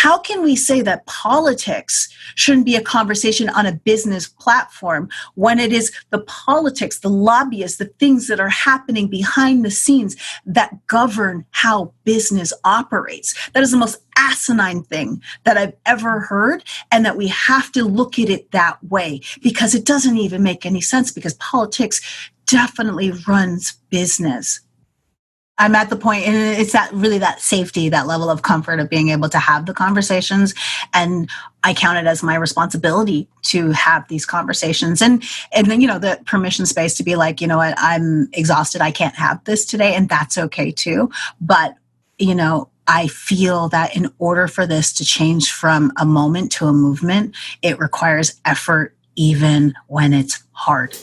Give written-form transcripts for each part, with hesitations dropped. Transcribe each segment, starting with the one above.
how can we say that politics shouldn't be a conversation on a business platform when it is the politics, the lobbyists, the things that are happening behind the scenes that govern how business operates? That is the most asinine thing that I've ever heard, and that we have to look at it that way, because it doesn't even make any sense, because politics definitely runs business. I'm at the point, and it's that safety, that level of comfort of being able to have the conversations. And I count it as my responsibility to have these conversations. And then, the permission space to be like, you know what, I'm exhausted. I can't have this today. And that's okay too. But, I feel that in order for this to change from a moment to a movement, it requires effort, even when it's hard.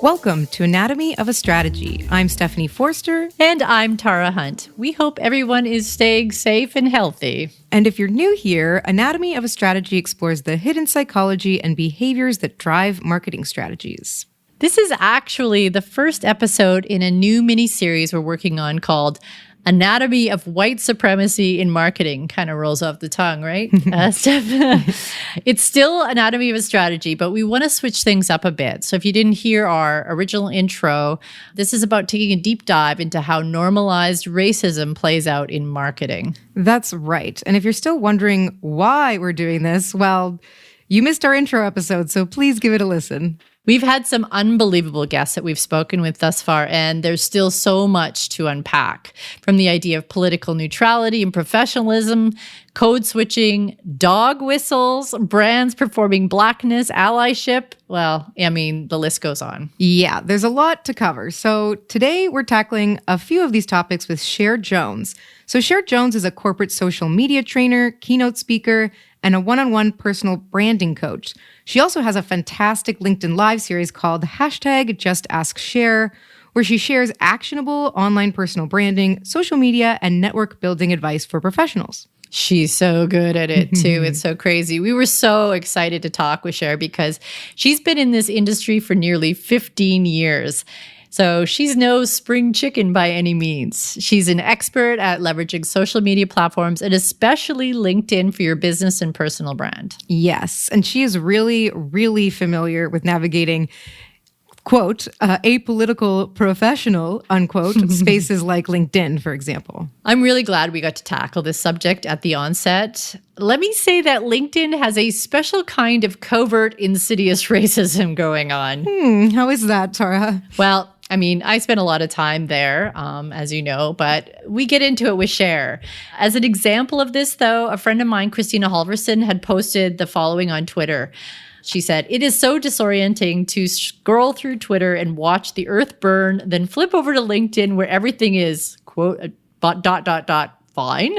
Welcome to Anatomy of a Strategy. I'm Stephanie Forster. And I'm Tara Hunt. We hope everyone is staying safe and healthy. And if you're new here, Anatomy of a Strategy explores the hidden psychology and behaviors that drive marketing strategies. This is actually the first episode in a new mini-series we're working on called Anatomy of White Supremacy in Marketing. Kind of rolls off the tongue, right, Steph? It's still Anatomy of a Strategy, but we want to switch things up a bit. So if you didn't hear our original intro, this is about taking a deep dive into how normalized racism plays out in marketing. That's right. And if you're still wondering why we're doing this, well, you missed our intro episode, so please give it a listen. We've had some unbelievable guests that we've spoken with thus far, and there's still so much to unpack. From the idea of political neutrality and professionalism, code switching, dog whistles, brands performing blackness, allyship. Well, the list goes on. Yeah, there's a lot to cover. So today we're tackling a few of these topics with Cher Jones. So Cher Jones is a corporate social media trainer, keynote speaker, and a one-on-one personal branding coach. She also has a fantastic LinkedIn Live series called #JustAskSher, where she shares actionable online personal branding, social media, and network building advice for professionals. She's so good at it too. It's so crazy. We were so excited to talk with Cher because she's been in this industry for nearly 15 years. So she's no spring chicken by any means. She's an expert at leveraging social media platforms and especially LinkedIn for your business and personal brand. Yes, and she is really, really familiar with navigating, quote, apolitical professional, unquote, spaces like LinkedIn, for example. I'm really glad we got to tackle this subject at the onset. Let me say that LinkedIn has a special kind of covert, insidious racism going on. How is that, Tara? Well, I spent a lot of time there, as you know, but we get into it with Cher. As an example of this, though, a friend of mine, Christina Halverson, had posted the following on Twitter. She said, "It is so disorienting to scroll through Twitter and watch the earth burn, then flip over to LinkedIn where everything is, quote, ... fine.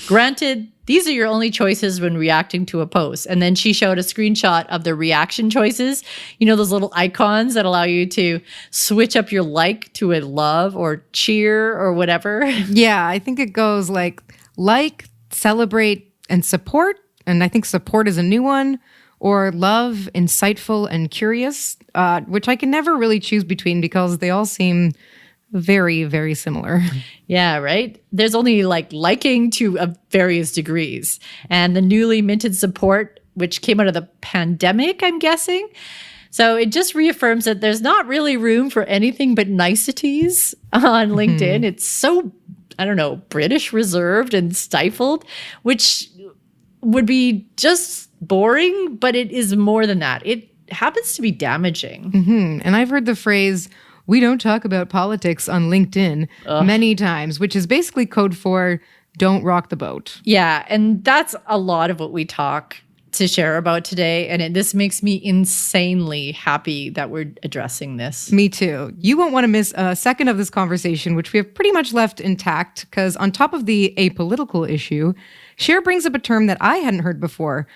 Granted, these are your only choices when reacting to a post." And then she showed a screenshot of the reaction choices. Those little icons that allow you to switch up your like to a love or cheer or whatever. Yeah, I think it goes like, celebrate, and support. And I think support is a new one. Or love, insightful, and curious, which I can never really choose between because they all seem very, very similar. Yeah, right? There's only liking to various degrees. And the newly minted support, which came out of the pandemic, I'm guessing. So it just reaffirms that there's not really room for anything but niceties on LinkedIn. It's so, British reserved and stifled, which would be just boring, but it is more than that. It happens to be damaging. And I've heard the phrase, "We don't talk about politics on LinkedIn," many times, which is basically code for don't rock the boat. Yeah, and that's a lot of what we talk to Cher about today, and this makes me insanely happy that we're addressing this. Me too. You won't want to miss a second of this conversation, which we have pretty much left intact, because on top of the apolitical issue, Cher brings up a term that I hadn't heard before,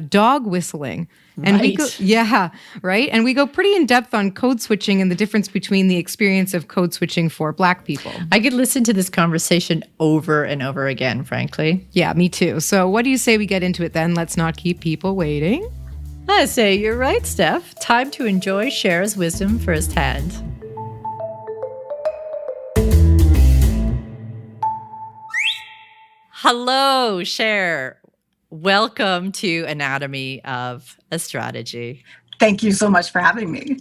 dog whistling. And right. And we go pretty in depth on code switching and the difference between the experience of code switching for Black people. I could listen to this conversation over and over again, frankly. Yeah, me too. So what do you say we get into it then? Let's not keep people waiting. I say you're right, Steph. Time to enjoy Cher's wisdom firsthand. Hello, Cher. Welcome to Anatomy of a Strategy. Thank you so much for having me.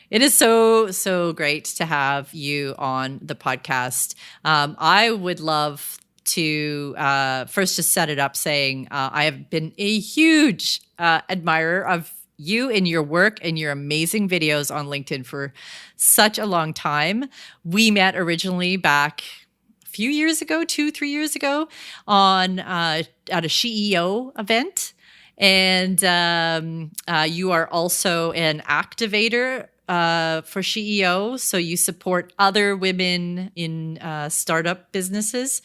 It is so great to have you on the podcast. I would love to first just set it up saying I have been a huge admirer of you and your work and your amazing videos on LinkedIn for such a long time. We met originally back a few years ago, 2-3 years ago, on at a CEO event. And you are also an activator for CEO. So you support other women in startup businesses.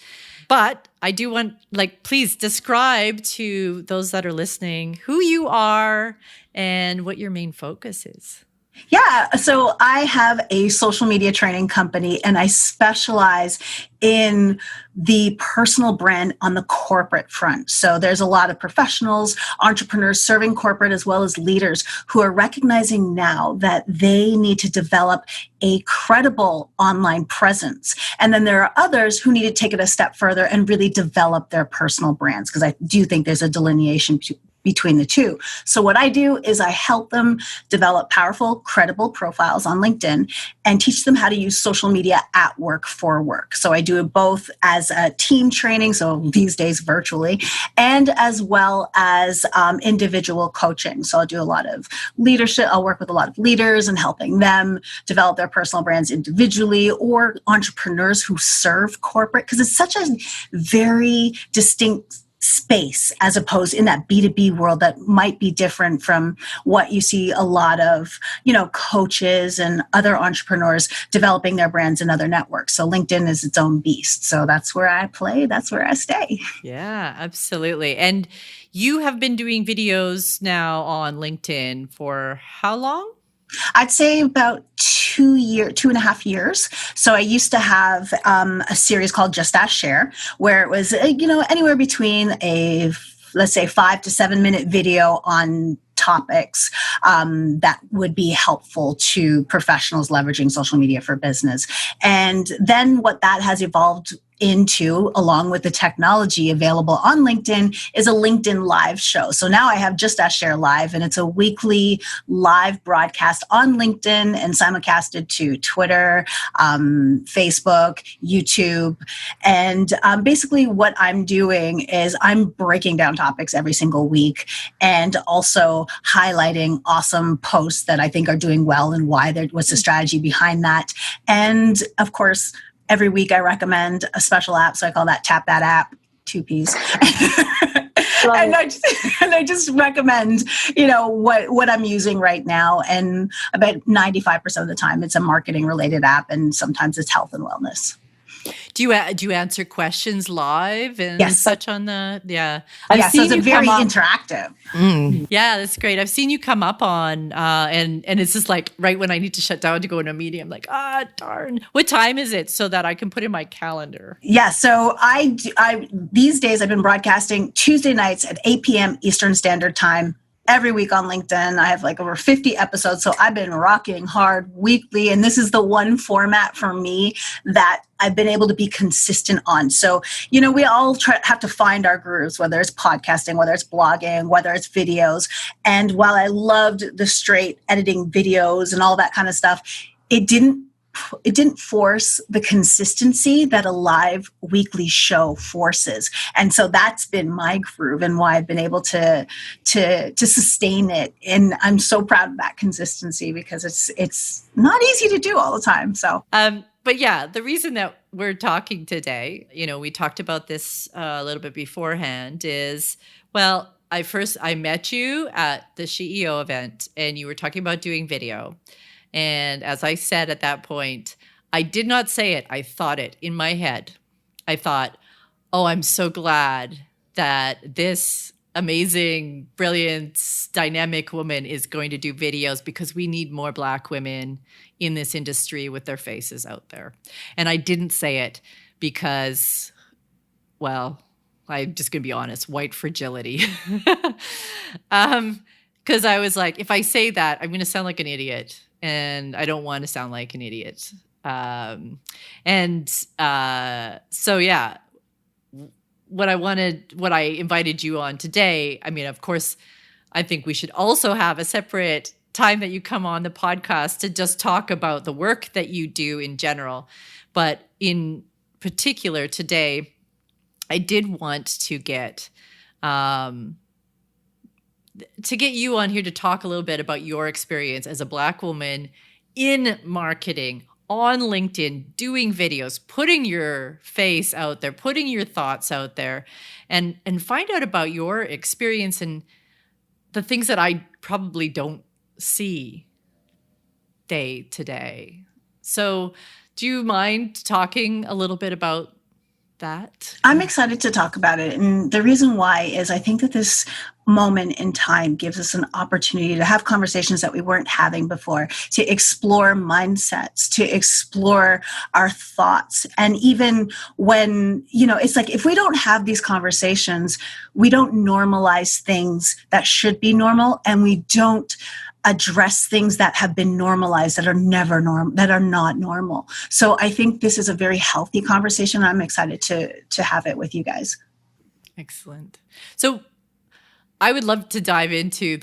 But I do want, please describe to those that are listening who you are and what your main focus is. Yeah, so I have a social media training company and I specialize in the personal brand on the corporate front. So there's a lot of professionals, entrepreneurs serving corporate as well as leaders who are recognizing now that they need to develop a credible online presence. And then there are others who need to take it a step further and really develop their personal brands, because I do think there's a delineation between the two. So what I do is I help them develop powerful, credible profiles on LinkedIn and teach them how to use social media at work for work. So I do it both as a team training, so these days virtually, and as well as individual coaching. So I'll do a lot of leadership. I'll work with a lot of leaders and helping them develop their personal brands individually, or entrepreneurs who serve corporate, because it's such a very distinct space as opposed in that B2B world that might be different from what you see a lot of, coaches and other entrepreneurs developing their brands in other networks. So LinkedIn is its own beast. So that's where I play. That's where I stay. Yeah, absolutely. And you have been doing videos now on LinkedIn for how long? I'd say about 2.5 years. So I used to have a series called Just Ask Cher, where it was, anywhere between let's say 5 to 7 minute video on topics that would be helpful to professionals leveraging social media for business. And then what that has evolved into, along with the technology available on LinkedIn, is a LinkedIn live show. So now I have Just Ask Cher Live, and it's a weekly live broadcast on LinkedIn and simulcasted to Twitter, Facebook, YouTube. And basically what I'm doing is I'm breaking down topics every single week and also highlighting awesome posts that I think are doing well and why there was the strategy behind that. And of course, every week I recommend a special app. So I call that Tap That App, 2 Ps. And I just recommend, what I'm using right now. And about 95% of the time it's a marketing related app, and sometimes it's health and wellness. Do you answer questions live and Yes. such on the, yeah. So it's very interactive. Yeah, that's great. I've seen you come up on, and it's just like right when I need to shut down to go in a meeting, I'm like, darn. What time is it so that I can put in my calendar? Yeah, so I these days I've been broadcasting Tuesday nights at 8 p.m. Eastern Standard Time. Every week on LinkedIn. I have over 50 episodes. So I've been rocking hard weekly. And this is the one format for me that I've been able to be consistent on. So, we all have to find our grooves, whether it's podcasting, whether it's blogging, whether it's videos. And while I loved the straight editing videos and all that kind of stuff, it didn't force the consistency that a live weekly show forces. And so that's been my groove and why I've been able to sustain it. And I'm so proud of that consistency, because it's not easy to do all the time. So, but yeah, the reason that we're talking today, we talked about this a little bit beforehand, is, well, I met you at the CEO event and you were talking about doing video. And as I said at that point, I did not say it. I thought it in my head. I thought, oh, I'm so glad that this amazing, brilliant, dynamic woman is going to do videos, because we need more Black women in this industry with their faces out there. And I didn't say it because, well, I'm just going to be honest, white fragility. Because I was like, if I say that, I'm going to sound like an idiot. And I don't want to sound like an idiot. So yeah, what I invited you on today, I mean, of course, I think we should also have a separate time that you come on the podcast to just talk about the work that you do in general. But in particular today, I did want to get you on here to talk a little bit about your experience as a Black woman in marketing, on LinkedIn, doing videos, putting your face out there, putting your thoughts out there, and find out about your experience and the things that I probably don't see day to day. So do you mind talking a little bit about that? I'm excited to talk about it. And the reason why is I think that this moment in time gives us an opportunity to have conversations that we weren't having before, to explore mindsets, to explore our thoughts. And even when, it's like if we don't have these conversations, we don't normalize things that should be normal, and we don't address things that have been normalized that are never that are not normal. So I think this is a very healthy conversation. I'm excited to have it with you guys. Excellent. So I would love to dive into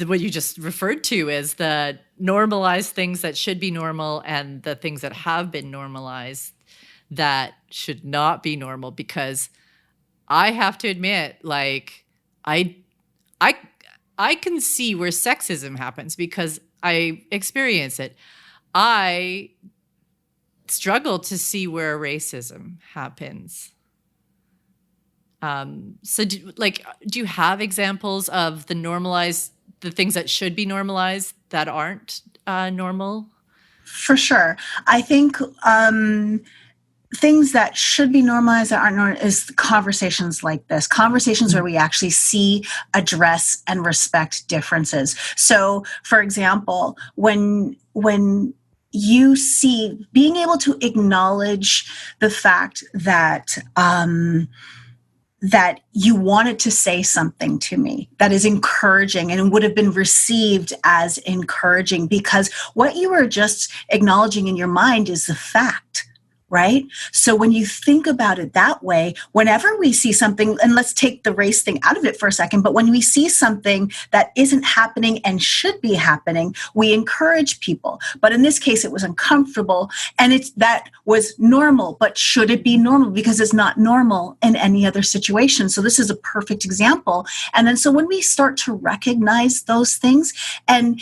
what you just referred to as the normalized things that should be normal and the things that have been normalized that should not be normal, because I have to admit, like, I can see where sexism happens because I experience it. I struggle to see where racism happens. So do you have examples of the things that should be normalized that aren't normal? For sure. I think things that should be normalized that aren't normal is conversations like this, conversations where we actually see, address, and respect differences. So, for example, when you see being able to acknowledge the fact that that you wanted to say something to me that is encouraging and would have been received as encouraging, because what you were just acknowledging in your mind is the fact, right? So when you think about it that way, whenever we see something, and let's take the race thing out of it for a second, but when we see something that isn't happening and should be happening, we encourage people. But in this case, it was uncomfortable, and that was normal, but should it be normal? Because it's not normal in any other situation. So this is a perfect example. And then so when we start to recognize those things, and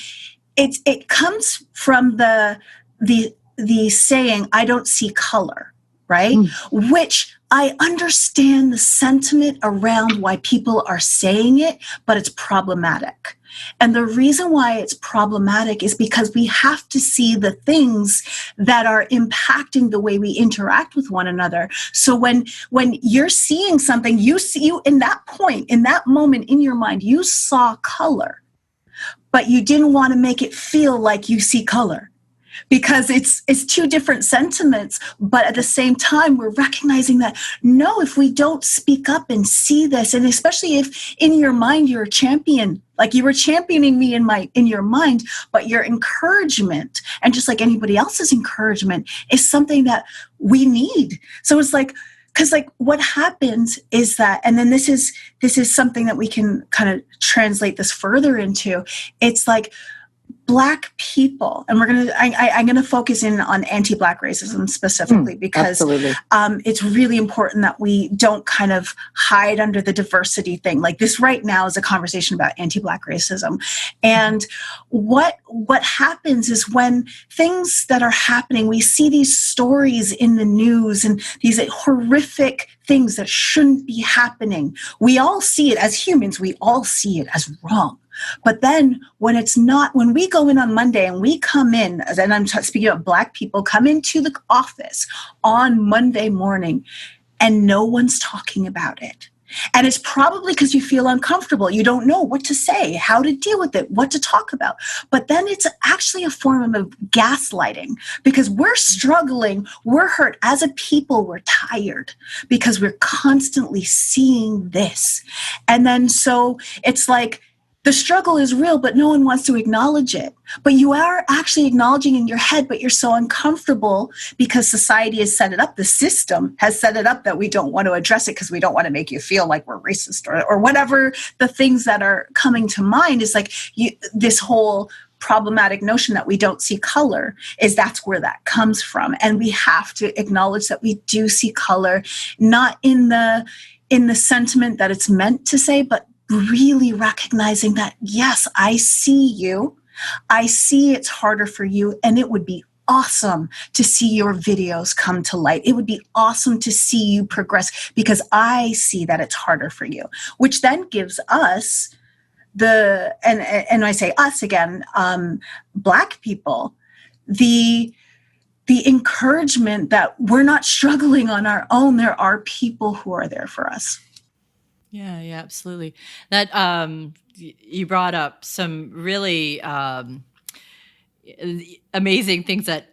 it comes from the saying, I don't see color, right? Which I understand the sentiment around why people are saying it, but it's problematic. And the reason why it's problematic is because we have to see the things that are impacting the way we interact with one another. So when you're seeing something, you in that point, in that moment in your mind, you saw color, but you didn't want to make it feel like you see color, because it's two different sentiments. But at the same time, we're recognizing that, no, if we don't speak up and see this, and especially if in your mind you're a champion, like you were championing me in your mind, but your encouragement, and just like anybody else's encouragement, is something that we need. So it's like, because like what happens is that, and then this is something that we can kind of translate this further into. It's like Black people, and I'm gonna focus in on anti-Black racism specifically, because it's really important that we don't kind of hide under the diversity thing. Like this right now is a conversation about anti-Black racism, and what happens is when things that are happening, we see these stories in the news and these horrific things that shouldn't be happening. We all see it as humans. We all see it as wrong. But then when it's not, when we go in on Monday and we come in, and I'm speaking about Black people, come into the office on Monday morning and no one's talking about it. And it's probably because you feel uncomfortable. You don't know what to say, how to deal with it, what to talk about. But then it's actually a form of gaslighting, because we're struggling, we're hurt. As a people, we're tired because we're constantly seeing this. And then so it's like, The struggle is real, but no one wants to acknowledge it. But you are actually acknowledging in your head, but you're so uncomfortable because society has set it up. The system has set it up that we don't want to address it because we don't want to make you feel like we're racist or whatever the things that are coming to mind is like this whole problematic notion that we don't see color is that's where that comes from. And we have to acknowledge that we do see color, not in the sentiment that it's meant to say, but really recognizing that, yes, I see you. I see it's harder for you, and it would be awesome to see your videos come to light. It would be awesome to see you progress because I see that it's harder for you, which then gives us and I say us again, Black people, the encouragement that we're not struggling on our own. There are people who are there for us. Yeah, absolutely. That you brought up some really amazing things that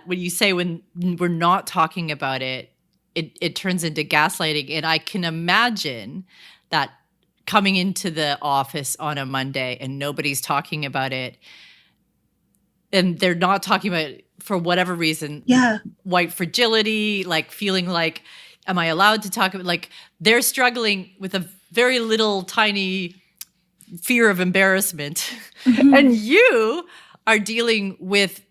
when you say when we're not talking about it, it turns into gaslighting. And I can imagine that coming into the office on a Monday and nobody's talking about it, and they're not talking about it for whatever reason. Yeah, white fragility, like feeling like, am I allowed to talk about, like they're struggling with a very little tiny fear of embarrassment. Mm-hmm. And you are dealing with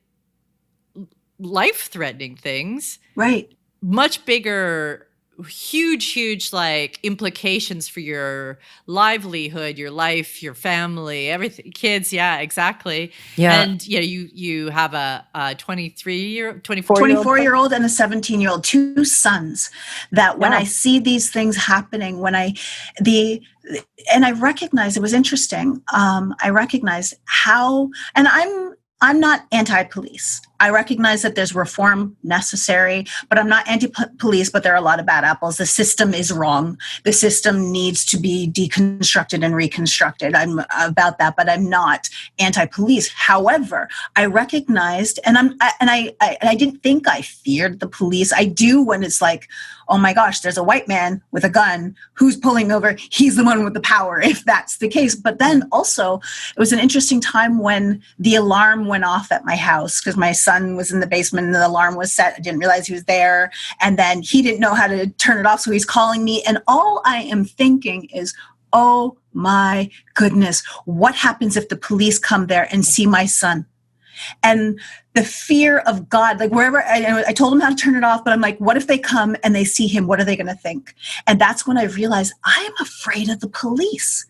life-threatening things. Right. Much bigger, huge like implications for your livelihood, your life, your family, everything, kids. Yeah, exactly. Yeah. And you have a 24-year-old and a 17-year-old, two sons that when I see these things happening, and I recognize it was interesting. I recognize how, and I'm not anti-police. I recognize that there's reform necessary, but I'm not anti-police, but there are a lot of bad apples. The system is wrong. The system needs to be deconstructed and reconstructed. I'm about that, but I'm not anti-police. However, I recognized, and I didn't think I feared the police. I do when it's like, oh my gosh, there's a white man with a gun who's pulling over. He's the one with the power, if that's the case. But then also, it was an interesting time when the alarm went off at my house because my son was in the basement and the alarm was set. I didn't realize he was there. And then he didn't know how to turn it off. So he's calling me. And all I am thinking is, oh my goodness, what happens if the police come there and see my son? And the fear of God, like wherever I told him how to turn it off, but I'm like, what if they come and they see him? What are they going to think? And that's when I realized I am afraid of the police.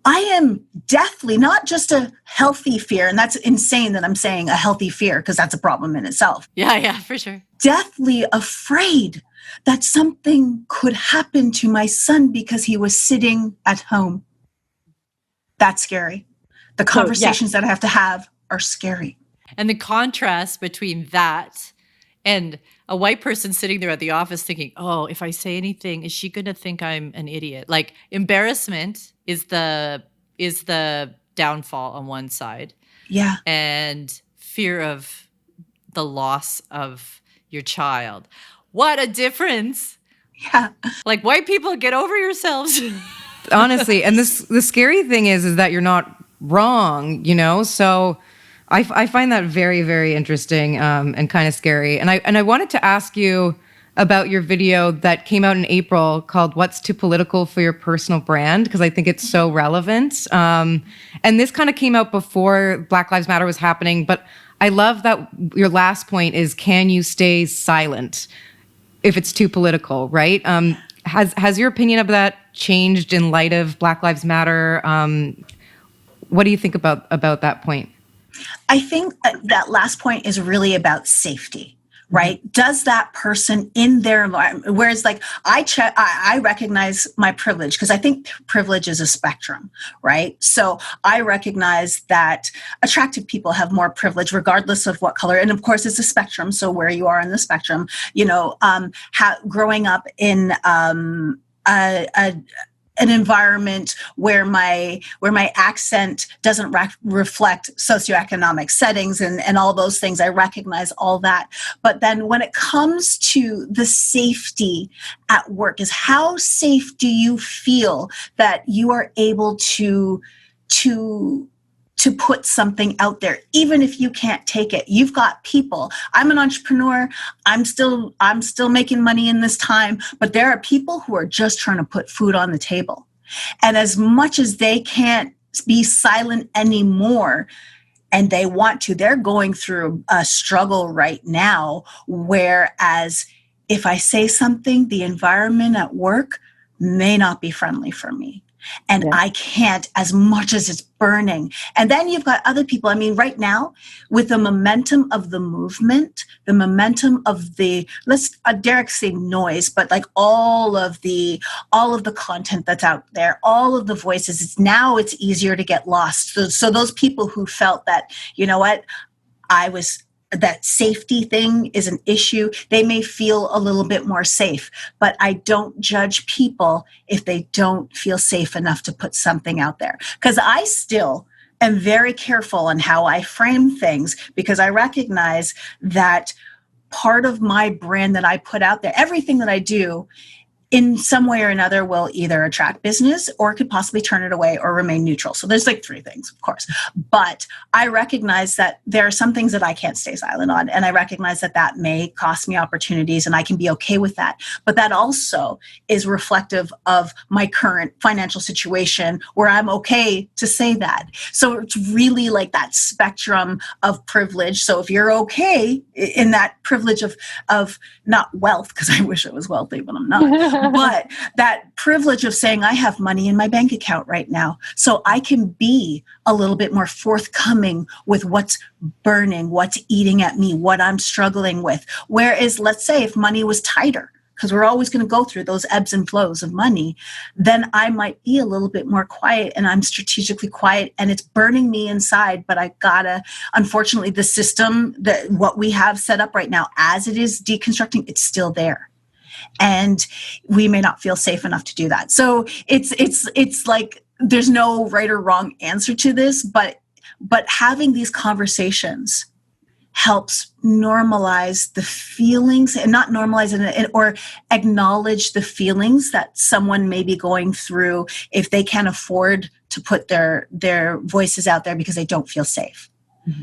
I am deathly, not just a healthy fear, and that's insane that I'm saying a healthy fear because that's a problem in itself. Yeah, for sure. Deathly afraid that something could happen to my son because he was sitting at home. That's scary. The conversations that I have to have are scary. And the contrast between that and a white person sitting there at the office thinking, oh, if I say anything, is she going to think I'm an idiot? Like embarrassment is the downfall on one side. Yeah. And fear of the loss of your child. What a difference. Yeah. Like white people, get over yourselves. Honestly. And the scary thing is that you're not wrong, so I find that very, very interesting and kind of scary. And I wanted to ask you about your video that came out in April called What's Too Political for Your Personal Brand, because I think it's so relevant. And this kind of came out before Black Lives Matter was happening, but I love that your last point is, can you stay silent if it's too political, right? Has your opinion of that changed in light of Black Lives Matter? What do you think about that point? I think that last point is really about safety, right? Mm-hmm. Does that person in their life, whereas like I recognize my privilege because I think privilege is a spectrum, right? So I recognize that attractive people have more privilege regardless of what color. And of course it's a spectrum. So where you are in the spectrum, growing up in an environment where my accent doesn't reflect socioeconomic settings and all those things. I recognize all that. But then when it comes to the safety at work, is how safe do you feel that you are able to put something out there, even if you can't take it? You've got people. I'm an entrepreneur. I'm still making money in this time, but there are people who are just trying to put food on the table. And as much as they can't be silent anymore, and they want to, they're going through a struggle right now, whereas if I say something, the environment at work may not be friendly for me. And I can't, as much as it's burning. And then you've got other people. I mean, right now, with the momentum of the movement, the momentum of the, let's Derek saying noise, but like all of the content that's out there, all of the voices, it's easier to get lost. So those people who felt that, you know what, that safety thing is an issue, they may feel a little bit more safe. But I don't judge people if they don't feel safe enough to put something out there. Because I still am very careful on how I frame things, because I recognize that part of my brand that I put out there, everything that I do, in some way or another will either attract business or could possibly turn it away or remain neutral. So there's like three things, of course. But I recognize that there are some things that I can't stay silent on. And I recognize that may cost me opportunities, and I can be okay with that. But that also is reflective of my current financial situation, where I'm okay to say that. So it's really like that spectrum of privilege. So if you're okay in that privilege of not wealth, because I wish I was wealthy, but I'm not. But that privilege of saying I have money in my bank account right now, so I can be a little bit more forthcoming with what's burning, what's eating at me, what I'm struggling with. Whereas, let's say if money was tighter, because we're always going to go through those ebbs and flows of money, then I might be a little bit more quiet, and I'm strategically quiet, and it's burning me inside. But I gotta, unfortunately, the system, what we have set up right now, as it is deconstructing, it's still there. And we may not feel safe enough to do that. So it's like there's no right or wrong answer to this, but having these conversations helps normalize the feelings, and not normalize it, or acknowledge the feelings that someone may be going through if they can't afford to put their voices out there because they don't feel safe.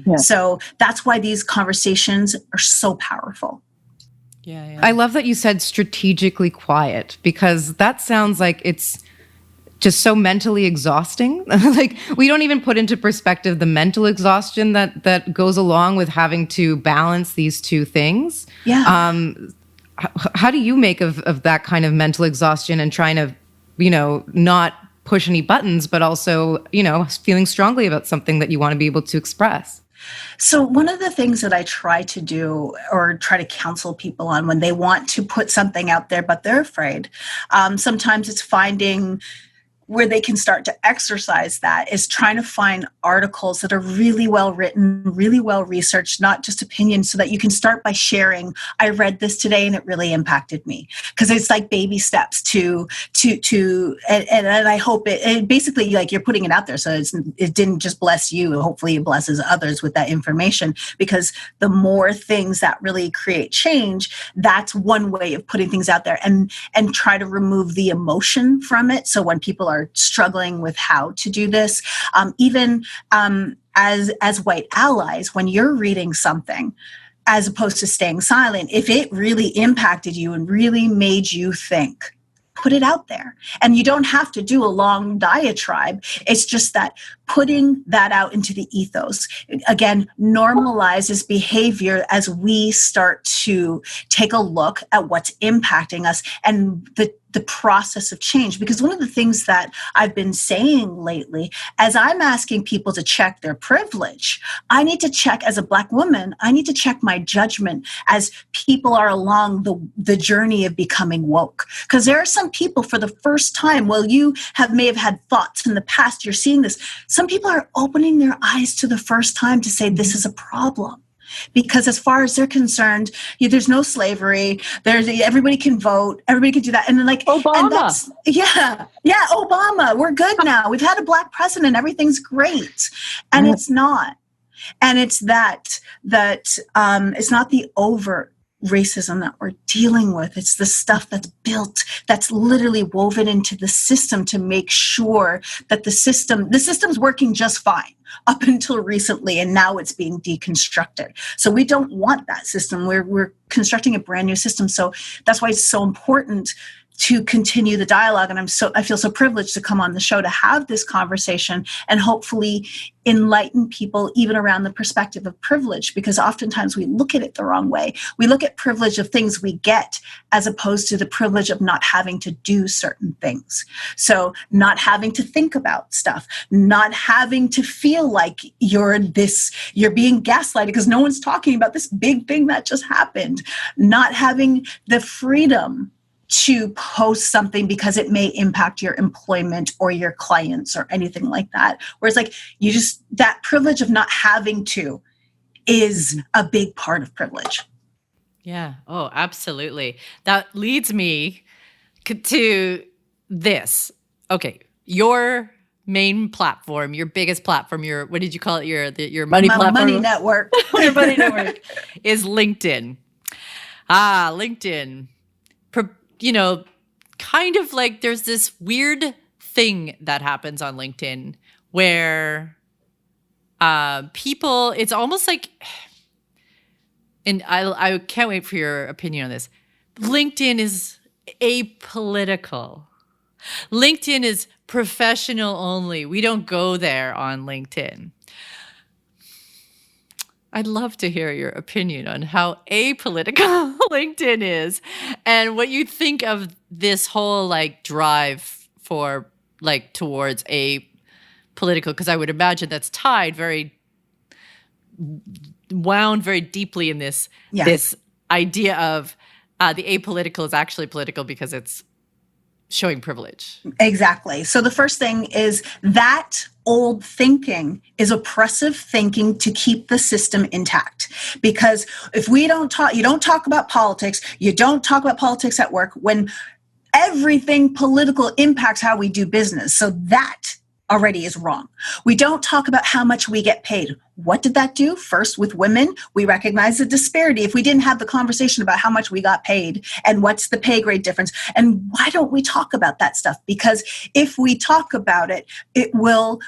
Yeah. So that's why these conversations are so powerful. Yeah. I love that you said strategically quiet, because that sounds like it's just so mentally exhausting. Like, we don't even put into perspective the mental exhaustion that goes along with having to balance these two things. Yeah. How do you make of that kind of mental exhaustion and trying to, not push any buttons, but also, feeling strongly about something that you want to be able to express? So one of the things that I try to do, or try to counsel people on when they want to put something out there, but they're afraid, sometimes it's finding where they can start to exercise that, is trying to find articles that are really well written, really well researched, not just opinions, so that you can start by sharing, I read this today and it really impacted me. Because it's like baby steps and I hope it basically, like, you're putting it out there, so it didn't just bless you, hopefully it blesses others with that information. Because the more things that really create change, that's one way of putting things out there, and try to remove the emotion from it. So when people are struggling with how to do this, even as white allies, when you're reading something, as opposed to staying silent, if it really impacted you and really made you think, put it out there. And you don't have to do a long diatribe. It's just that putting that out into the ethos, again, normalizes behavior as we start to take a look at what's impacting us and the process of change. Because one of the things that I've been saying lately, as I'm asking people to check their privilege, I need to check, as a Black woman, I need to check my judgment as people are along the journey of becoming woke. Because there are some people, for the first time, you may have had thoughts in the past, you're seeing this. Some people are opening their eyes to the first time to say, this is a problem. because as far as they're concerned, there's no slavery. There's everybody can vote. Everybody can do that. And then Obama. And that's, Obama. We're good now. We've had a black president. Everything's great. And it's not. And it's that it's not the overt racism that we're dealing with. It's the stuff that's built, that's literally woven into the system to make sure that the system's working just fine up until recently, and now it's being deconstructed. So we don't want that system. We're constructing a brand new system. So that's why it's so important to continue the dialogue. And I feel so privileged to come on the show to have this conversation and hopefully enlighten people even around the perspective of privilege, because oftentimes we look at it the wrong way. We look at privilege of things we get as opposed to the privilege of not having to do certain things. So not having to think about stuff, not having to feel like you're being gaslighted because no one's talking about this big thing that just happened, not having the freedom to post something because it may impact your employment or your clients or anything like that. Whereas that privilege of not having to is a big part of privilege. Yeah. Oh, absolutely. That leads me to this. Okay. Your main platform, your biggest platform, what did you call it? Your money platform? Money network. Your money network is LinkedIn. LinkedIn. Kind of like there's this weird thing that happens on LinkedIn where people, it's almost like, and I can't wait for your opinion on this. LinkedIn is apolitical. LinkedIn is professional only. We don't go there on LinkedIn. I'd love to hear your opinion on how apolitical LinkedIn is and what you think of this whole drive for towards apolitical, because I would imagine that's wound very deeply in this idea of the apolitical is actually political because it's showing privilege. Exactly. So the first thing is that old thinking is oppressive thinking to keep the system intact. Because if you don't talk about politics, you don't talk about politics at work when everything political impacts how we do business. So that already is wrong. We don't talk about how much we get paid. What did that do? First, with women, we recognize the disparity. If we didn't have the conversation about how much we got paid and what's the pay grade difference, and why don't we talk about that stuff? Because if we talk about it, it will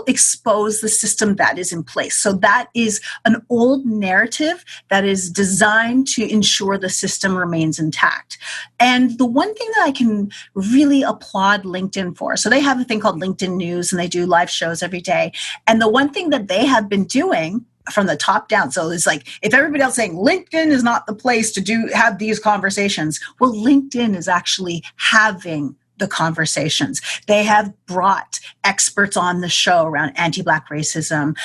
expose the system that is in place. So that is an old narrative that is designed to ensure the system remains intact. And the one thing that I can really applaud LinkedIn for, so they have a thing called LinkedIn News, and they do live shows every day. And the one thing that they have been doing from the top down, so it's like if everybody else is saying LinkedIn is not the place to have these conversations, well, LinkedIn is actually having the conversations. They have brought experts on the show around anti-Black racism,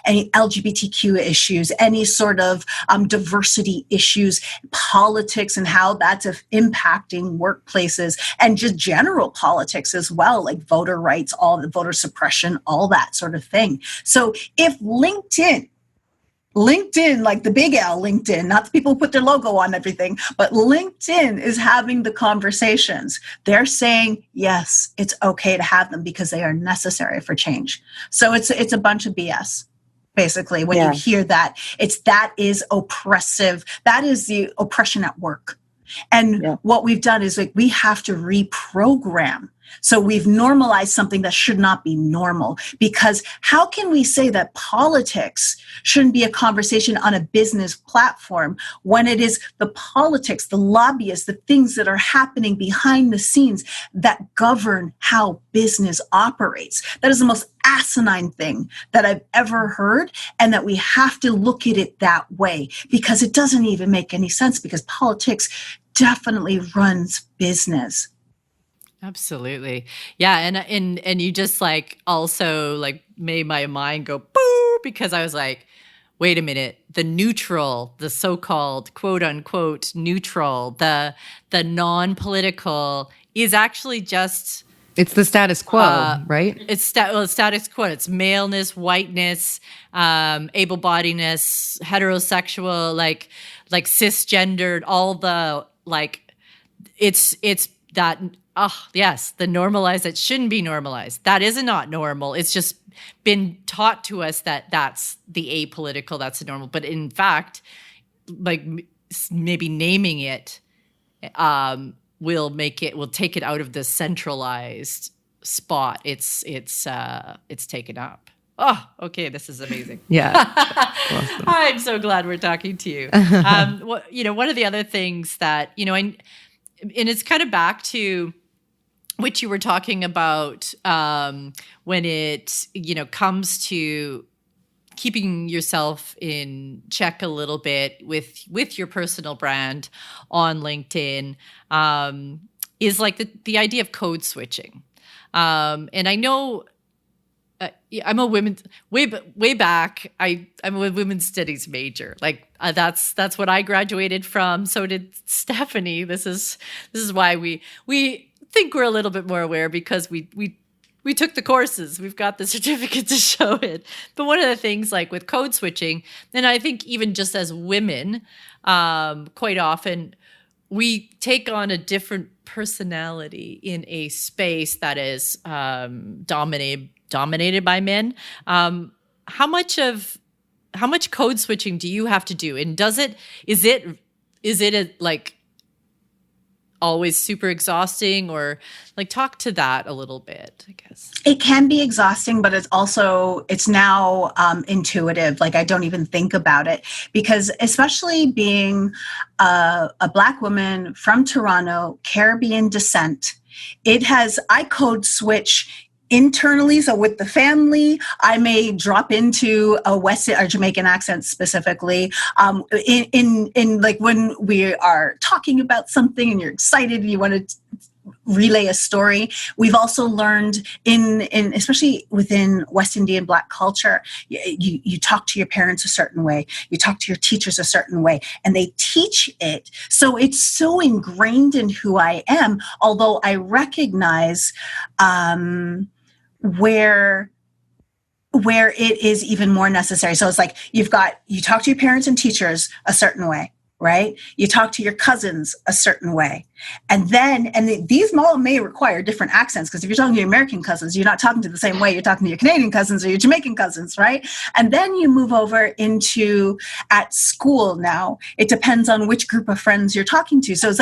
any LGBTQ issues, any sort of diversity issues, politics and how that's impacting workplaces, and just general politics as well, like voter rights, all the voter suppression, all that sort of thing. So if LinkedIn, like the big L LinkedIn, not the people who put their logo on everything, but LinkedIn is having the conversations. They're saying, yes, it's okay to have them because they are necessary for change. So it's a bunch of BS. Basically, when you hear that, that is oppressive. That is the oppression at work. And what we've done is we have to reprogram. So we've normalized something that should not be normal, because how can we say that politics shouldn't be a conversation on a business platform when it is the politics, the lobbyists, the things that are happening behind the scenes that govern how business operates? That is the most asinine thing that I've ever heard, and that we have to look at it that way, because it doesn't even make any sense, because politics definitely runs business. Absolutely. Yeah. And you just also made my mind go boo, because I was like, wait a minute, the neutral, the so-called quote unquote neutral, the non-political is actually just It's the status quo, right? It's status quo. It's maleness, whiteness, able-bodiedness, heterosexual, like cisgendered, all the it's that. Oh yes, the normalized that shouldn't be normalized. That is not normal. It's just been taught to us that that's the apolitical, that's the normal. But in fact, like maybe naming it will take it out of the centralized spot it's taken up. Oh, okay, this is amazing. Yeah. Awesome. I'm so glad we're talking to you. One of the other things that, and it's kind of back to what you were talking about when it, comes to keeping yourself in check a little bit with your personal brand on LinkedIn, is like the idea of code switching. And I know I'm a women's way back. I'm a women's studies major. That's what I graduated from. So did Stephanie. This is why we think we're a little bit more aware, because we took the courses. We've got the certificate to show it. But one of the things like with code switching, and I think even just as women, quite often we take on a different personality in a space that is dominated by men. How much code switching do you have to do? And is it always super exhausting, or talk to that a little bit, I guess? It can be exhausting, but it's now intuitive. I don't even think about it, because especially being a Black woman from Toronto, Caribbean descent, I code switch internally. So with the family, I may drop into a West or Jamaican accent specifically. In when we are talking about something and you're excited and you want to relay a story. We've also learned in especially within West Indian Black culture, you talk to your parents a certain way, you talk to your teachers a certain way, and they teach it. So it's so ingrained in who I am, although I recognize where it is even more necessary. So it's you talk to your parents and teachers a certain way, right? You talk to your cousins a certain way. And these all may require different accents, because if you're talking to your American cousins, you're not talking to the same way you're talking to your Canadian cousins or your Jamaican cousins, right? And then you move over into at school now. It depends on which group of friends you're talking to. So it's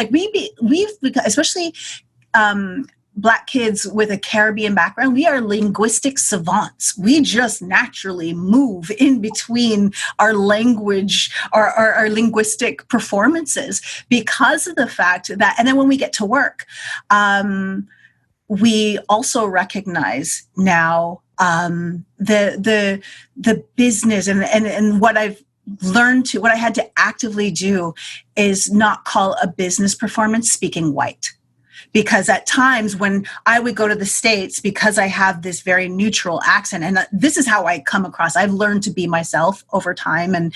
we've become, especially Black kids with a Caribbean background, we are linguistic savants. We just naturally move in between our language, our linguistic performances, because of the fact that, and then when we get to work, we also recognize now the business and what I've learned what I had to actively do is not call a business performance speaking white. Because at times when I would go to the States, because I have this very neutral accent, and this is how I come across, I've learned to be myself over time, and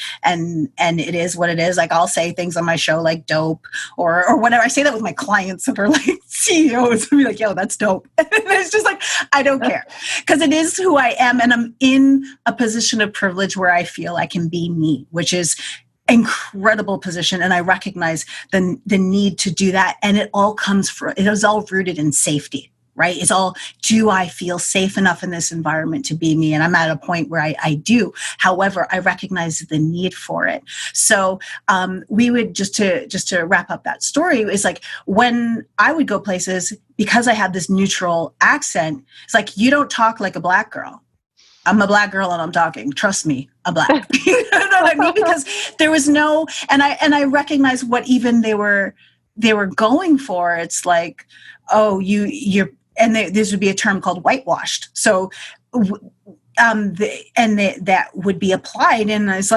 it is what it is. I'll say things on my show like dope or whatever. I say that with my clients that are CEOs, and be like, yo, that's dope. And it's just I don't care, because it is who I am, and I'm in a position of privilege where I feel I can be me, which is incredible position, and I recognize the need to do that. And it is all rooted in safety, right? It's all, do I feel safe enough in this environment to be me? And I'm at a point where I do. However, I recognize the need for it. So we would just to wrap up that story, is when I would go places, because I had this neutral accent, it's you don't talk like a Black girl. I'm a Black girl and I'm talking. Trust me, I'm Black. You know what I mean? Because there was no, and I recognize what even they were going for. It's you're, and this would be a term called whitewashed. So, that would be applied, and it's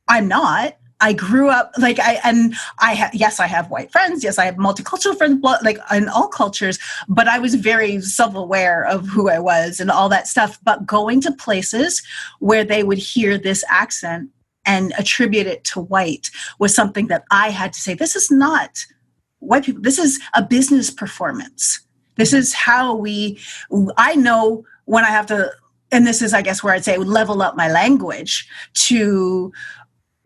I'm not. I grew up yes, I have white friends. Yes, I have multicultural friends, in all cultures, but I was very self-aware of who I was and all that stuff. But going to places where they would hear this accent and attribute it to white was something that I had to say, this is not white people. This is a business performance. This is how I know when I have to, and this is, I guess, where I'd say level up my language to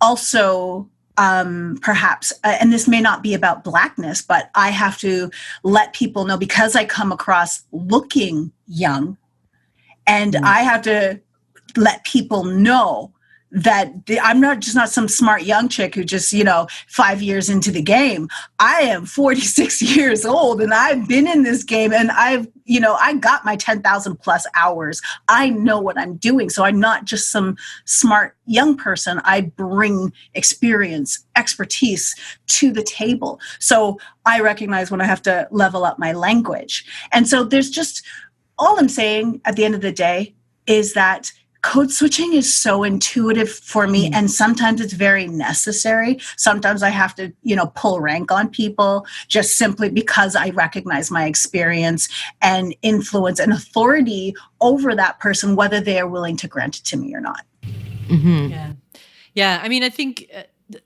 also perhaps, and this may not be about Blackness, but I have to let people know, because I come across looking young, and I have to let people know that I'm not some smart young chick who just, 5 years into the game. I am 46 years old, and I've been in this game, and I got my 10,000 plus hours. I know what I'm doing. So I'm not just some smart young person. I bring experience, expertise to the table. So I recognize when I have to level up my language. And so there's just, all I'm saying at the end of the day is that code switching is so intuitive for me, and sometimes it's very necessary. Sometimes I have to, pull rank on people just simply because I recognize my experience and influence and authority over that person, whether they are willing to grant it to me or not. Mm-hmm. Yeah. I mean, I think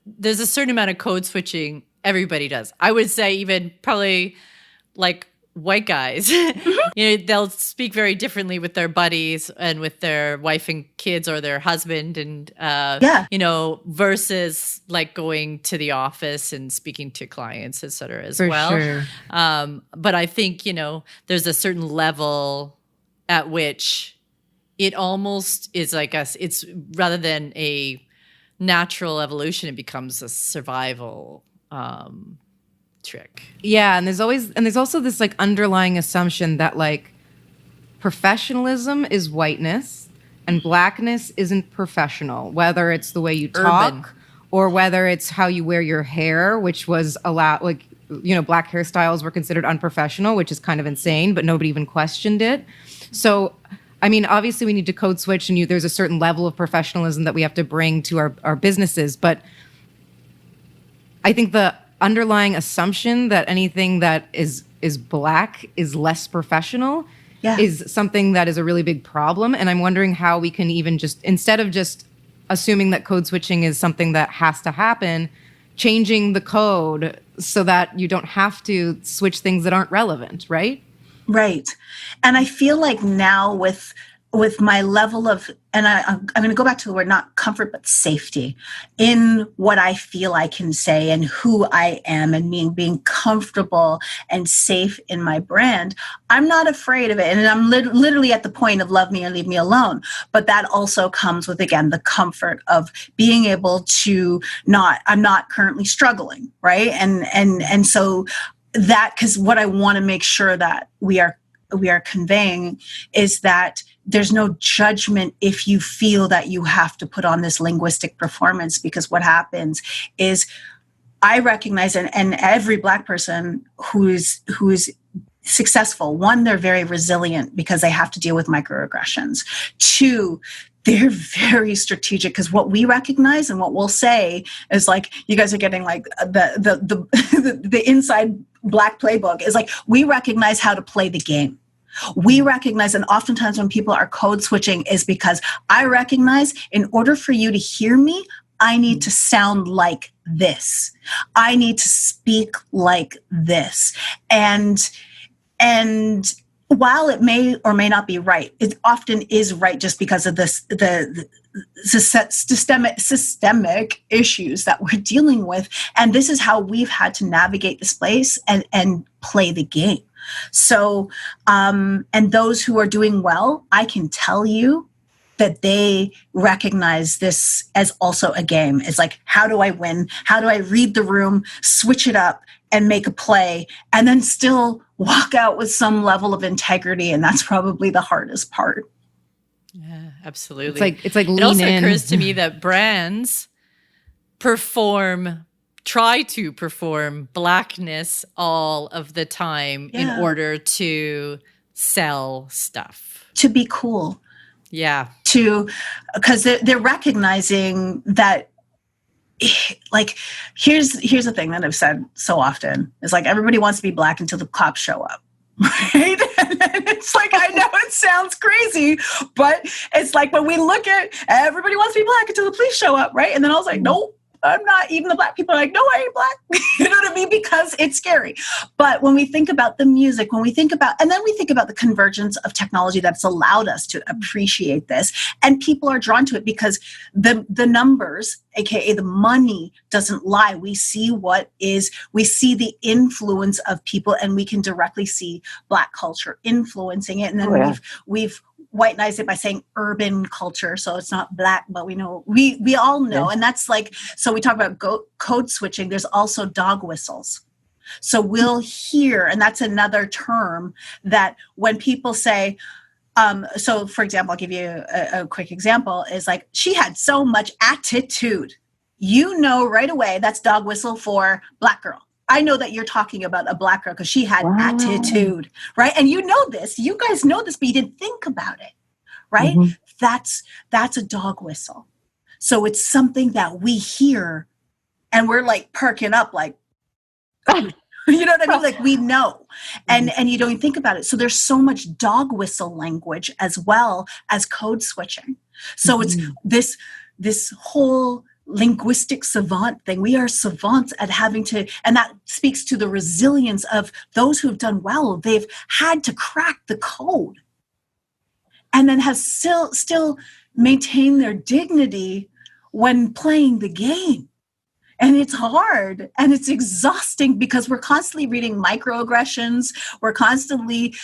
there's a certain amount of code switching everybody does. I would say even probably like white guys, they'll speak very differently with their buddies and with their wife and kids or their husband, and versus like going to the office and speaking to clients, et cetera, as well. Sure. But I think, there's a certain level at which it almost is like it's rather than a natural evolution, it becomes a survival trick. Yeah, and there's also this like underlying assumption that like professionalism is whiteness and Blackness isn't professional, whether it's the way you talk or whether it's how you wear your hair, which was allowed, like, Black hairstyles were considered unprofessional, which is kind of insane, but nobody even questioned it. So, I mean, obviously we need to code switch, and there's a certain level of professionalism that we have to bring to our businesses, but I think the underlying assumption that anything that is Black is less professional is something that is a really big problem. And I'm wondering how we can even just, instead of just assuming that code switching is something that has to happen, changing the code so that you don't have to switch things that aren't relevant, right? Right. And I feel like now with my level of, and I'm going to go back to the word, not comfort, but safety in what I feel I can say and who I am, and being comfortable and safe in my brand, I'm not afraid of it. And I'm literally at the point of love me or leave me alone. But that also comes with, again, the comfort of being able to I'm not currently struggling. Right. And so that, because what I want to make sure that we are conveying is that there's no judgment if you feel that you have to put on this linguistic performance, because what happens is I recognize, and every Black person who's successful, one, they're very resilient because they have to deal with microaggressions. Two, they're very strategic, because what we recognize and what we'll say is like, you guys are getting like the inside Black playbook is like, we recognize how to play the game. We recognize, and oftentimes when people are code switching is because I recognize in order for you to hear me, I need to sound like this. I need to speak like this. And while it may or may not be right, it often is right just because of the systemic issues that we're dealing with. And this is how we've had to navigate the space and play the game. So, and those who are doing well, I can tell you that they recognize this as also a game. It's like, how do I win? How do I read the room, switch it up, and make a play, and then still walk out with some level of integrity? And that's probably the hardest part. Yeah, absolutely. It's like it also occurs to me that brands try to perform Blackness all of the time in order to sell stuff. To be cool. Yeah. Because they're recognizing that, like, here's the thing that I've said so often. It's like, everybody wants to be Black until the cops show up. Right? And it's like, I know it sounds crazy, but it's like when we look at everybody wants to be Black until the police show up, right? And then I was like, nope. I'm not. Even the Black people are like, no, I ain't Black. You know what I mean? Because it's scary. But when we think about the music, when we think about, and then we think about the convergence of technology that's allowed us to appreciate this, and people are drawn to it because the numbers, aka the money, doesn't lie. We see we see the influence of people, and we can directly see Black culture influencing it. And then we've whitenized it by saying urban culture, so it's not Black, but we know we all know. And that's like, so we talk about code switching. There's also dog whistles. So we'll hear, and that's another term that when people say, so for example, I'll give you a quick example, is like, she had so much attitude. You know right away that's dog whistle for Black girl. I know that you're talking about a Black girl because she had attitude, right? And you know this, you guys know this, but you didn't think about it, right? That's a dog whistle. So it's something that we hear and we're like perking up like, you know what I mean? Like we know, and you don't even think about it. So there's so much dog whistle language as well as code switching. So it's this whole linguistic savant thing. We are savants at having to, and that speaks to the resilience of those who have done well. They've had to crack the code and then have still maintain their dignity when playing the game. And it's hard and it's exhausting because we're constantly reading microaggressions. We're constantly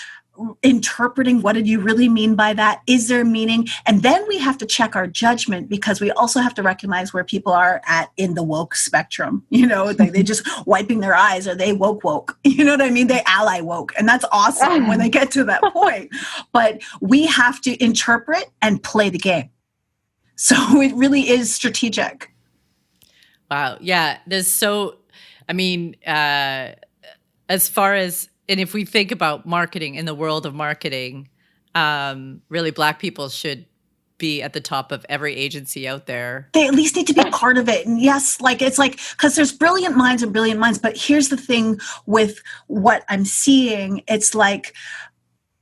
interpreting, what did you really mean by that? Is there meaning? And then we have to check our judgment because we also have to recognize where people are at in the woke spectrum. You know, they just wiping their eyes, or they woke. You know what I mean? They ally woke. And that's awesome when they get to that point. But we have to interpret and play the game. So it really is strategic. Wow. Yeah. As far as, and if we think about marketing, in the world of marketing, really Black people should be at the top of every agency out there. They at least need to be part of it. And yes, like it's like, because there's brilliant minds and brilliant minds, but here's the thing with what I'm seeing. It's like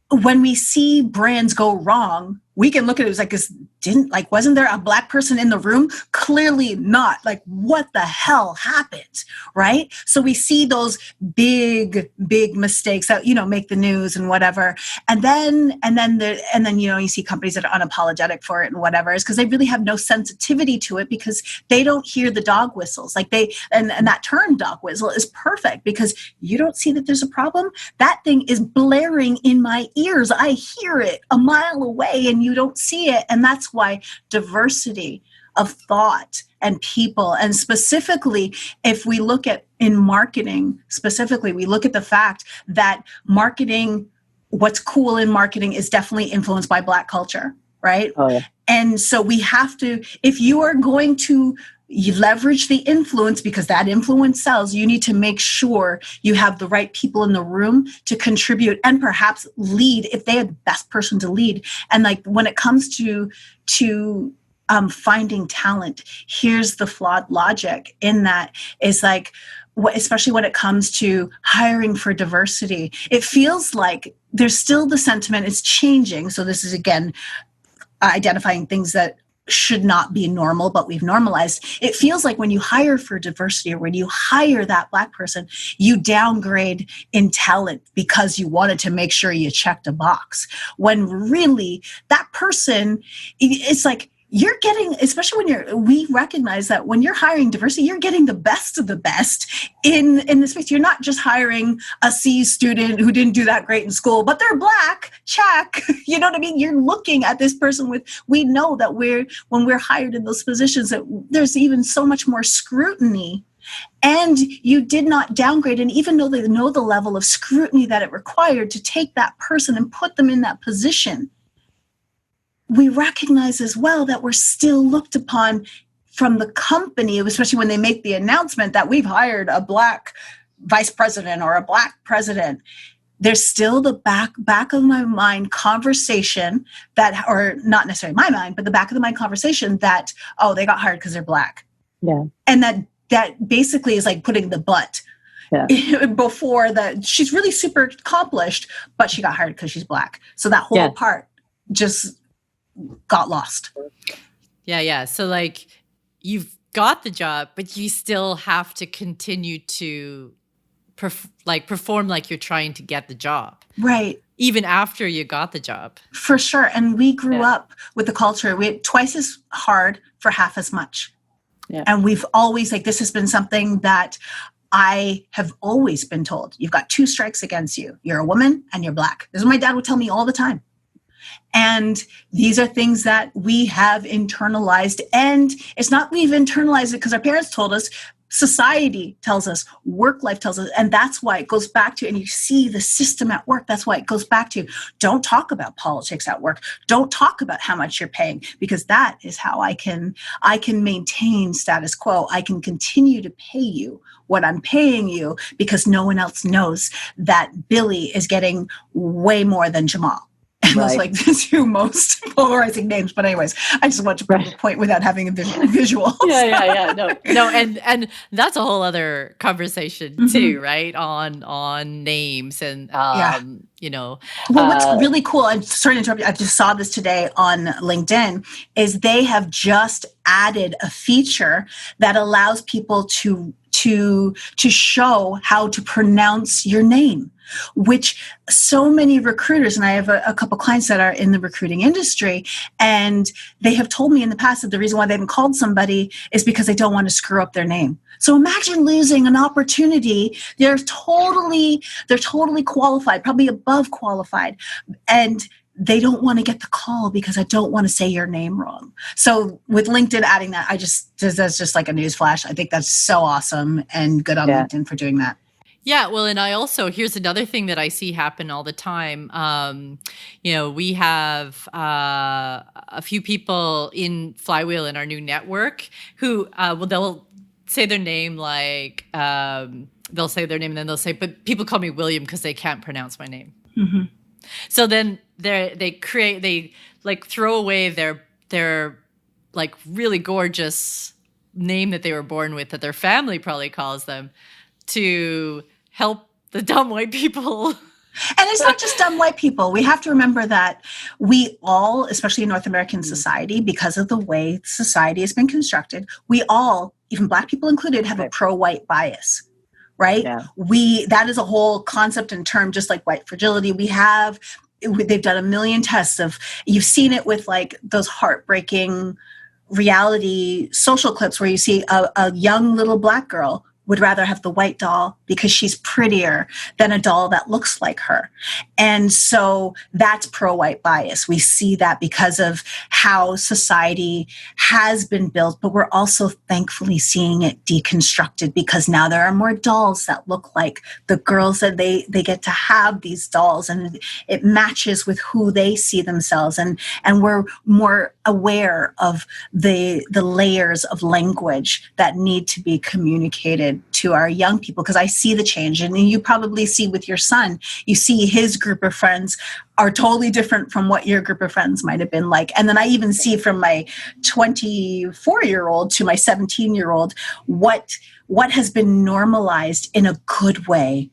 when we see brands go wrong, we can look at it as like, wasn't there a Black person in the room? Clearly not. Like, what the hell happened, right? So we see those big mistakes that, you know, make the news and whatever. And then, you know, you see companies that are unapologetic for it and whatever, is because they really have no sensitivity to it because they don't hear the dog whistles. Like and that term dog whistle is perfect because you don't see that there's a problem. That thing is blaring in my ears. I hear it a mile away and you don't see it. And that's why diversity of thought and people, and specifically, if we look at in marketing, specifically, we look at the fact that marketing, what's cool in marketing is definitely influenced by Black culture, right? Oh, yeah. And so we have to, if you are going to leverage the influence, because that influence sells, you need to make sure you have the right people in the room to contribute and perhaps lead if they are the best person to lead. And like when it comes to finding talent, here's the flawed logic in that is like, especially when it comes to hiring for diversity, it feels like there's still the sentiment is changing. So this is again identifying things that should not be normal, but we've normalized. It feels like when you hire for diversity or when you hire that Black person, you downgrade in talent because you wanted to make sure you checked a box. When really that person, it's like, you're getting, especially when we recognize that when you're hiring diversity, you're getting the best of the best in the space. You're not just hiring a C student who didn't do that great in school, but they're Black, check. You know what I mean? You're looking at this person we know that when we're hired in those positions, that there's even so much more scrutiny. And you did not downgrade, and even though they know the level of scrutiny that it required to take that person and put them in that position, we recognize as well that we're still looked upon from the company, especially when they make the announcement that we've hired a Black vice president or a Black president. There's still the back of my mind conversation that, or not necessarily my mind, but the back of the mind conversation that, oh, they got hired because they're Black. Yeah. And that basically is like putting the but before that. She's really super accomplished, but she got hired because she's Black. So that whole part just got lost. Yeah. So like got the job, but you still have to continue to perform like you're trying to get the job. Right. Even after you got the job. For sure. And we grew up with the culture. We had twice as hard for half as much. Yeah. And we've always, like, this has been something that I have always been told. You've got 2 strikes against you. You're a woman and you're Black. This is what my dad would tell me all the time. And these are things that we have internalized. And it's not we've internalized it because our parents told us. Society tells us, work life tells us, and that's why it goes back to, and you see the system at work, that's why it goes back to, don't talk about politics at work. Don't talk about how much you're paying, because that is how I can maintain status quo. I can continue to pay you what I'm paying you because no one else knows that Billy is getting way more than Jamal. And those like the 2 most polarizing names. But anyways, I just want to prove a point without having a visual. Yeah. No, and that's a whole other conversation too, right? On names and you know. Well, what's really cool, I'm sorry to interrupt you, I just saw this today on LinkedIn, is they have just added a feature that allows people to show how to pronounce your name, which so many recruiters, and I have a couple clients that are in the recruiting industry, and they have told me in the past that the reason why they haven't called somebody is because they don't want to screw up their name. So imagine losing an opportunity. They're totally qualified, probably above qualified, and they don't want to get the call because I don't want to say your name wrong. So with LinkedIn adding that, that's just like a news flash. I think that's so awesome and good on LinkedIn for doing that. Yeah, well, and I also, here's another thing that I see happen all the time. We have a few people in Flywheel in our new network who, they'll say their name they'll say their name and then they'll say, but people call me William because they can't pronounce my name. Mm-hmm. So then they throw away their like really gorgeous name that they were born with that their family probably calls them to help the dumb white people. And it's not just dumb white people. We have to remember that we all, especially in North American society, because of the way society has been constructed, we all, even Black people included, have a pro-white bias. Right? Yeah. That is a whole concept and term, just like white fragility. They've done a million tests you've seen it with like those heartbreaking reality social clips where you see a young little Black girl would rather have the white doll because she's prettier than a doll that looks like her. And so that's pro-white bias. We see that because of how society has been built, but we're also thankfully seeing it deconstructed because now there are more dolls that look like the girls that they get to have these dolls, and it matches with who they see themselves. And we're more aware of the layers of language that need to be communicated to our young people, because I see the change. And you probably see with your son, you see his group of friends are totally different from what your group of friends might have been like. And then I even see from my 24-year-old to my 17-year-old what has been normalized in a good way.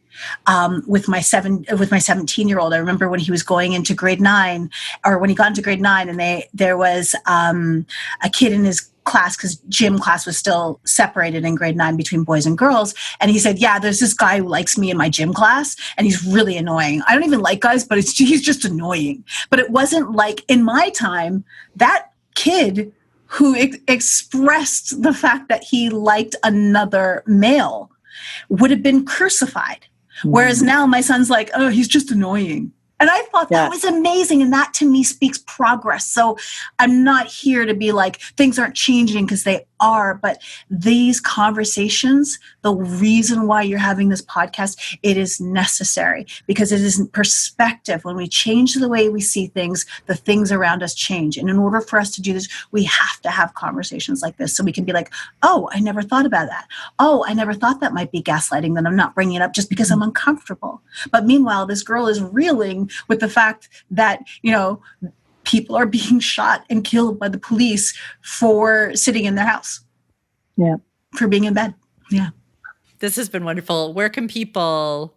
With my 17-year-old, I remember when he was going into grade 9, or when he got into grade 9, and there was a kid in his class, because gym class was still separated in grade 9 between boys and girls, and he said, yeah, there's this guy who likes me in my gym class, and he's really annoying. I don't even like guys, but he's just annoying. But it wasn't like in my time, that kid who expressed the fact that he liked another male would have been crucified. Whereas now my son's like, oh, he's just annoying. And I thought that was amazing. And that to me speaks progress. So I'm not here to be like, things aren't changing, because they are. But these conversations, the reason why you're having this podcast, it is necessary, because it is perspective. When we change the way we see things, the things around us change. And in order for us to do this, we have to have conversations like this, so we can be like, oh, I never thought about that. Oh, I never thought that might be gaslighting, that I'm not bringing it up just because I'm uncomfortable. But meanwhile, this girl is reeling with the fact that, people are being shot and killed by the police for sitting in their house. Yeah. For being in bed. Yeah. This has been wonderful. Where can people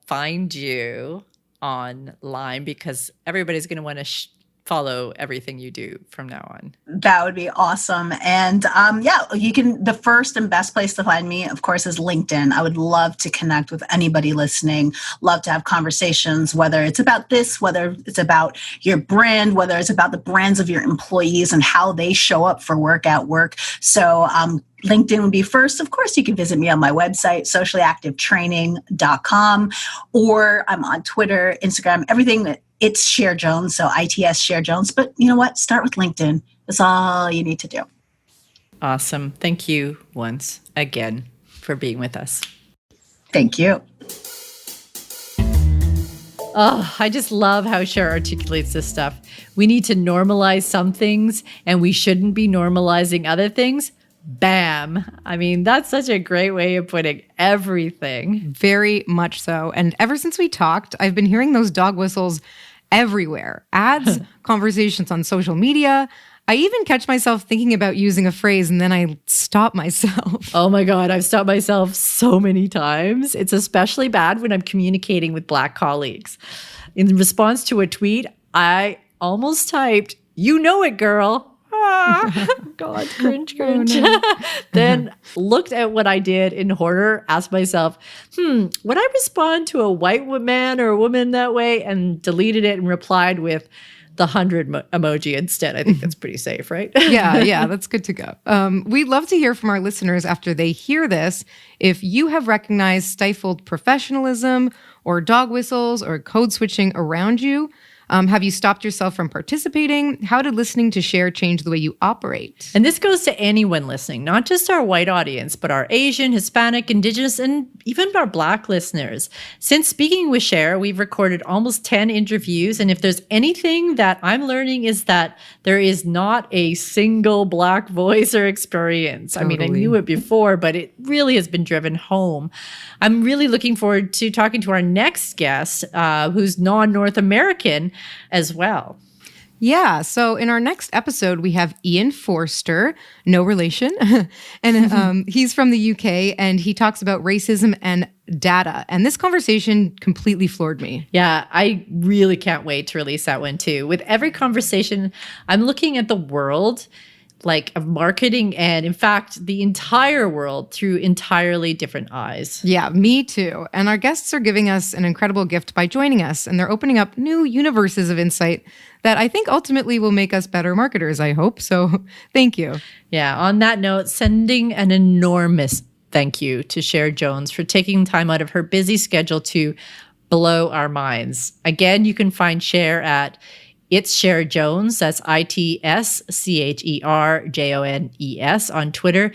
find you online? Because everybody's going to want to follow everything you do from now on. That would be awesome. And the first and best place to find me, of course, is LinkedIn. I would love to connect with anybody listening, love to have conversations, whether it's about this, whether it's about your brand, whether it's about the brands of your employees and how they show up for work at work. So LinkedIn would be first. Of course, you can visit me on my website, sociallyactivetraining.com, or I'm on Twitter, Instagram, everything. It's Cher Jones, so ITS Cher Jones. But you know what? Start with LinkedIn. That's all you need to do. Awesome. Thank you once again for being with us. Thank you. Oh, I just love how Cher articulates this stuff. We need to normalize some things, and we shouldn't be normalizing other things. Bam. I mean, that's such a great way of putting everything. Very much so. And ever since we talked, I've been hearing those dog whistles everywhere. Ads, conversations on social media. I even catch myself thinking about using a phrase and then I stop myself. Oh my God, I've stopped myself so many times. It's especially bad when I'm communicating with Black colleagues. In response to a tweet, I almost typed, "You know it, girl." God, cringe. Oh, no. Then looked at what I did in horror, asked myself, would I respond to a white man or a woman that way? And deleted it and replied with the 100 emoji instead. I think that's pretty safe, right? Yeah, that's good to go. We'd love to hear from our listeners after they hear this. If you have recognized stifled professionalism or dog whistles or code switching around you, have you stopped yourself from participating? How did listening to Cher change the way you operate? And this goes to anyone listening, not just our white audience, but our Asian, Hispanic, Indigenous, and even our Black listeners. Since speaking with Cher, we've recorded almost 10 interviews. And if there's anything that I'm learning is that there is not a single Black voice or experience. Totally. I mean, I knew it before, but it really has been driven home. I'm really looking forward to talking to our next guest, who's non-North American as well. Yeah. So in our next episode, we have Ian Forster, no relation. And he's from the UK and he talks about racism and data. And this conversation completely floored me. Yeah, I really can't wait to release that one too. With every conversation, I'm looking at the world of marketing and, in fact, the entire world through entirely different eyes. Yeah, me too. And our guests are giving us an incredible gift by joining us, and they're opening up new universes of insight that I think ultimately will make us better marketers, I hope. So thank you. Yeah, on that note, sending an enormous thank you to Cher Jones for taking time out of her busy schedule to blow our minds. Again, you can find Cher at It's Cher Jones, that's ITSCHERJONES on Twitter.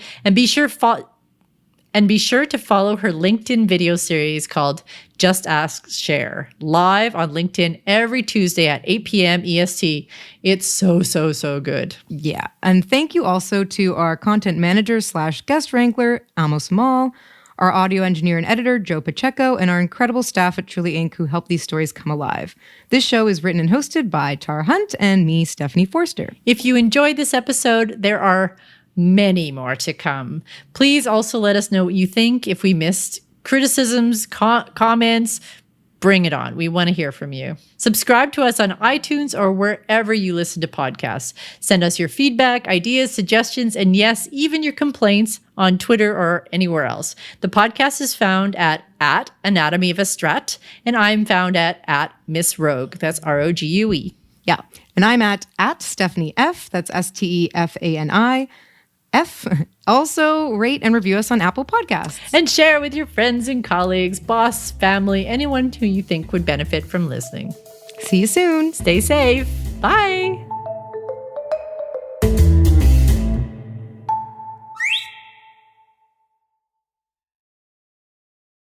And be sure to follow her LinkedIn video series called Just Ask Cher, live on LinkedIn every Tuesday at 8 p.m. EST. It's so good. Yeah. And thank you also to our content manager / guest wrangler, Amos Mall, our audio engineer and editor, Joe Pacheco, and our incredible staff at Truly Inc. who help these stories come alive. This show is written and hosted by Tara Hunt and me, Stephanie Forster. If you enjoyed this episode, there are many more to come. Please also let us know what you think. If we missed criticisms, comments, bring it on. We want to hear from you. Subscribe to us on iTunes or wherever you listen to podcasts. Send us your feedback, ideas, suggestions, and yes, even your complaints on Twitter or anywhere else. The podcast is found at Anatomy of a Strut, and I'm found at Miss Rogue. That's ROGUE. Yeah. And I'm at Stephanie F. That's STEFANI. F. Also, rate and review us on Apple Podcasts. And share with your friends and colleagues, boss, family, anyone who you think would benefit from listening. See you soon. Stay safe. Bye.